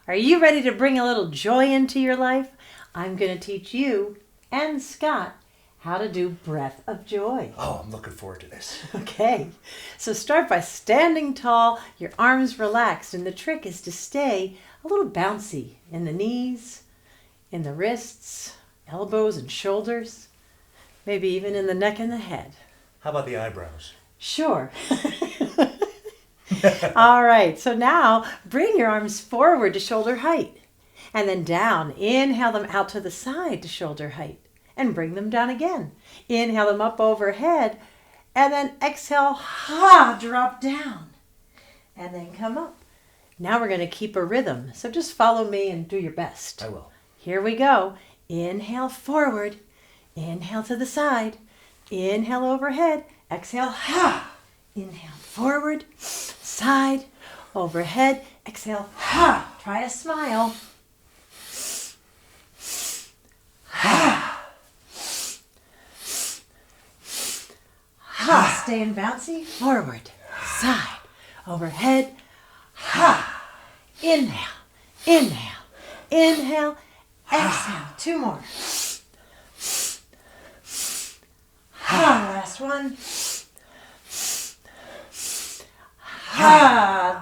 Are you ready to bring a little joy into your life? I'm going to teach you and Scott how to do breath of joy. Oh, I'm looking forward to this. Okay, so start by standing tall, your arms relaxed, and the trick is to stay a little bouncy in the knees, in the wrists, elbows and shoulders, maybe even in the neck and the head. How about the eyebrows? Sure. All right, so now bring your arms forward to shoulder height and then down. Inhale them out to the side to shoulder height and bring them down again. Inhale them up overhead and then exhale, drop down and then come up. Now we're going to keep a rhythm, so just follow me and do your best. I will. Here we go. Inhale forward, inhale to the side, inhale overhead, exhale, inhale forward, side, overhead, exhale, try a smile. Staying bouncy, forward, side, overhead, inhale, inhale, inhale, exhale, 2 more. Last one.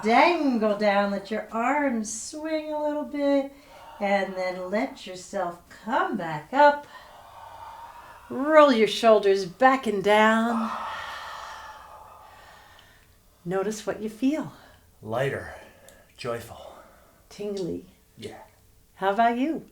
Dangle down, let your arms swing a little bit, and then let yourself come back up. Roll your shoulders back and down. Notice what you feel. Lighter, joyful. Tingly. Yeah. How about you?